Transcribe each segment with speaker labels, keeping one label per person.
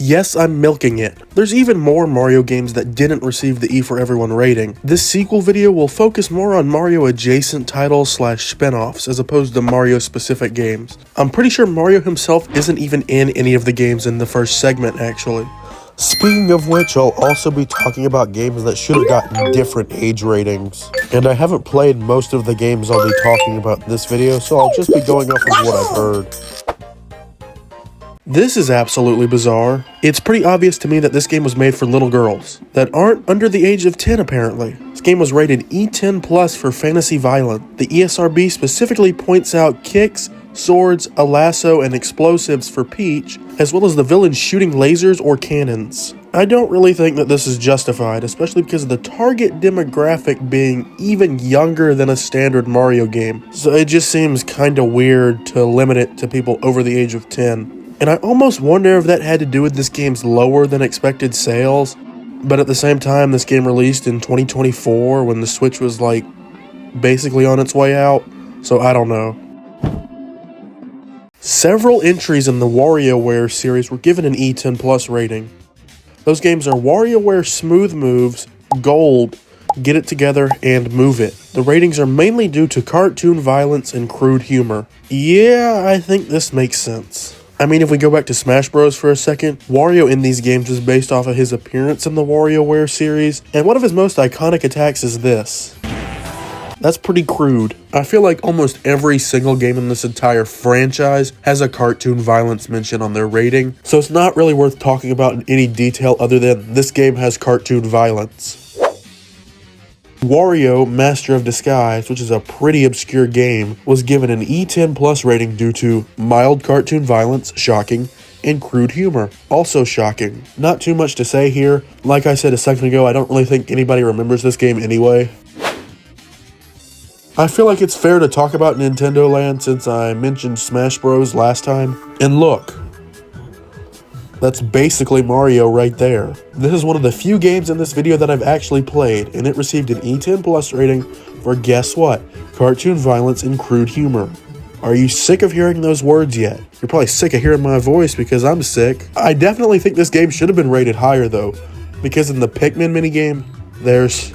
Speaker 1: Yes, I'm milking it. There's even more Mario games that didn't receive the E for Everyone rating. This sequel video will focus more on Mario adjacent titles slash spin-offs as opposed to Mario specific games. I'm pretty sure Mario himself isn't even in any of the games in the first segment actually. Speaking of which, I'll also be talking about games that should have gotten different age ratings. And I haven't played most of the games I'll be talking about in this video, so I'll just be going off of what I've heard. This is absolutely bizarre. It's pretty obvious to me that this game was made for little girls that aren't under the age of 10 apparently. This game was rated E10 plus for fantasy violent. The ESRB specifically points out kicks, swords, a lasso, and explosives for Peach, as well as the villain shooting lasers or cannons. I don't really think that this is justified, especially because of the target demographic being even younger than a standard Mario game. So it just seems kinda weird to limit it to people over the age of 10. And I almost wonder if that had to do with this game's lower than expected sales, but at the same time this game released in 2024 when the Switch was like basically on its way out, so I don't know. Several entries in the WarioWare series were given an E10 plus rating. Those games are WarioWare Smooth Moves, Gold, Get It Together, and Move It. The ratings are mainly due to cartoon violence and crude humor. Yeah, I think this makes sense. I mean, if we go back to Smash Bros for a second, Wario in these games is based off of his appearance in the WarioWare series, and one of his most iconic attacks is this. That's pretty crude. I feel like almost every single game in this entire franchise has a cartoon violence mention on their rating, so it's not really worth talking about in any detail other than this game has cartoon violence. Wario Master of Disguise, which is a pretty obscure game, was given an E10 plus rating due to mild cartoon violence, shocking, and crude humor, also shocking. Not too much to say here. Like I said a second ago, I don't really think anybody remembers this game anyway. I feel like it's fair to talk about Nintendo Land since I mentioned Smash Bros last time. And look, that's basically Mario right there. This is one of the few games in this video that I've actually played, and it received an E10 plus rating for, guess what? Cartoon violence and crude humor. Are you sick of hearing those words yet? You're probably sick of hearing my voice because I'm sick. I definitely think this game should have been rated higher though, because in the Pikmin minigame, there's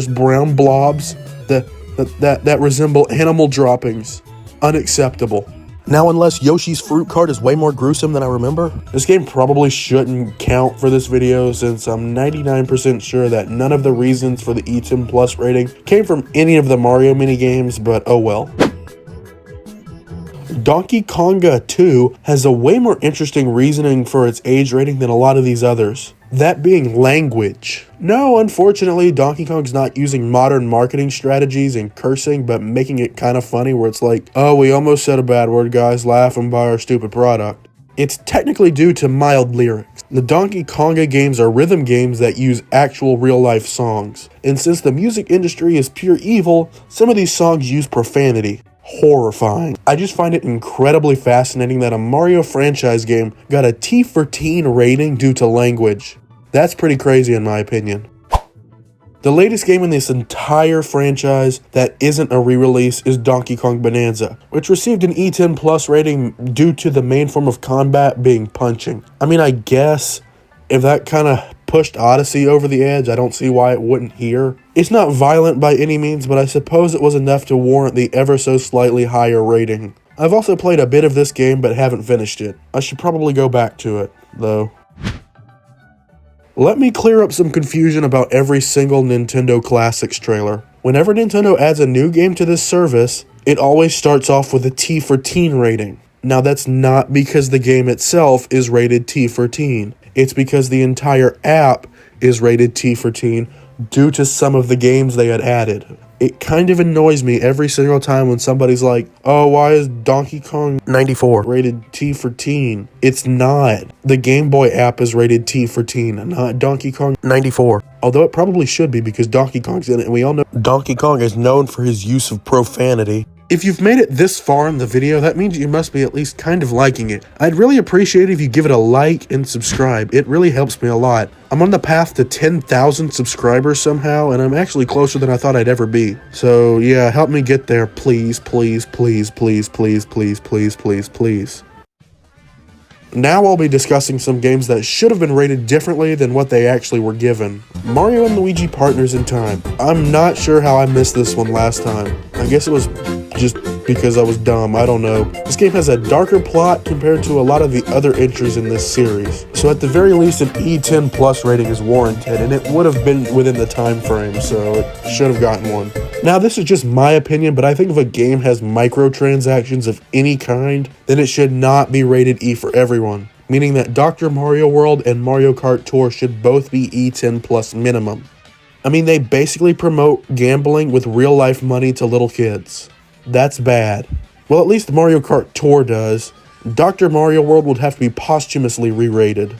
Speaker 1: brown blobs that resemble animal droppings. Unacceptable. Now, unless Yoshi's Fruit Cart is way more gruesome than I remember, this game probably shouldn't count for this video since I'm 99% sure that none of the reasons for the E10 plus rating came from any of the Mario minigames, but oh well. Donkey Konga 2 has a way more interesting reasoning for its age rating than a lot of these others. That being language. No, unfortunately, Donkey Kong's not using modern marketing strategies and cursing, but making it kind of funny where it's like, oh, we almost said a bad word, guys, laugh and buy our stupid product. It's technically due to mild lyrics. The Donkey Konga games are rhythm games that use actual real-life songs. And since the music industry is pure evil, some of these songs use profanity. Horrifying. I just find it incredibly fascinating that a Mario franchise game got a T for teen rating due to language. That's pretty crazy in my opinion. The latest game in this entire franchise that isn't a re-release is Donkey Kong Bonanza, which received an E10 plus rating due to the main form of combat being punching. I mean, I guess if that kind of pushed Odyssey over the edge, I don't see why it wouldn't here. It's not violent by any means, but I suppose it was enough to warrant the ever so slightly higher rating. I've also played a bit of this game but haven't finished it. I should probably go back to it, though. Let me clear up some confusion about every single Nintendo Classics trailer. Whenever Nintendo adds a new game to this service, it always starts off with a T for teen rating. Now that's not because the game itself is rated T for teen. It's because the entire app is rated T for teen due to some of the games they had added. It kind of annoys me every single time when somebody's like, oh, why is Donkey Kong 94 rated T for teen? It's not. The Game Boy app is rated T for teen, not Donkey Kong 94. Although it probably should be because Donkey Kong's in it, and we all know Donkey Kong is known for his use of profanity. If you've made it this far in the video, that means you must be at least kind of liking it. I'd really appreciate it if you give it a like and subscribe. It really helps me a lot. I'm on the path to 10,000 subscribers somehow, and I'm actually closer than I thought I'd ever be. So yeah, help me get there, please, please, please, please, please, please, please, please, please. Now I'll be discussing some games that should have been rated differently than what they actually were given. Mario and Luigi Partners in Time. I'm not sure how I missed this one last time. I guess it was just because I was dumb, I don't know. This game has a darker plot compared to a lot of the other entries in this series. So at the very least an E10 plus rating is warranted, and it would have been within the time frame, so it should have gotten one. Now this is just my opinion, but I think if a game has microtransactions of any kind, then it should not be rated E for everyone. Meaning that Dr. Mario World and Mario Kart Tour should both be E10 plus minimum. I mean, they basically promote gambling with real life money to little kids. That's bad. Well, at least Mario Kart Tour does. Dr. Mario World would have to be posthumously re-rated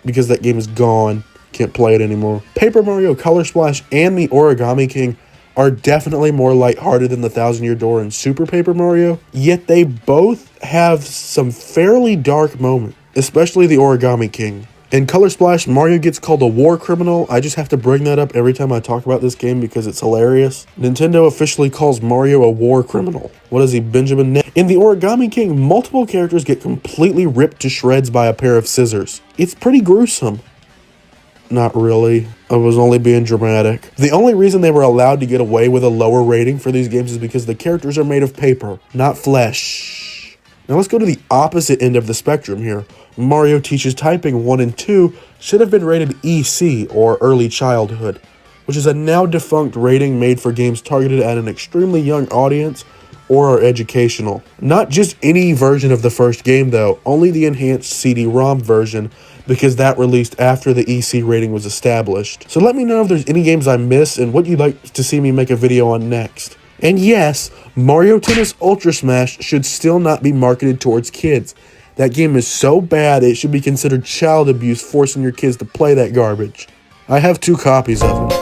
Speaker 1: because that game is gone. Can't play it anymore. Paper Mario Color Splash and the Origami King are definitely more lighthearted than the Thousand Year Door and Super Paper Mario, yet they both have some fairly dark moments, especially the Origami King. In Color Splash, Mario gets called a war criminal. I just have to bring that up every time I talk about this game because it's hilarious. Nintendo officially calls Mario a war criminal. What is he, Benjamin? In the Origami King, multiple characters get completely ripped to shreds by a pair of scissors. It's pretty gruesome. Not really. I was only being dramatic. The only reason they were allowed to get away with a lower rating for these games is because the characters are made of paper, not flesh. Now let's go to the opposite end of the spectrum here. Mario Teaches Typing 1 and 2 should have been rated EC, or Early Childhood, which is a now defunct rating made for games targeted at an extremely young audience or are educational. Not just any version of the first game though, only the enhanced CD-ROM version, because that released after the EC rating was established. So let me know if there's any games I missed and what you'd like to see me make a video on next. And yes, Mario Tennis Ultra Smash should still not be marketed towards kids. That game is so bad it should be considered child abuse forcing your kids to play that garbage. I have 2 copies of it.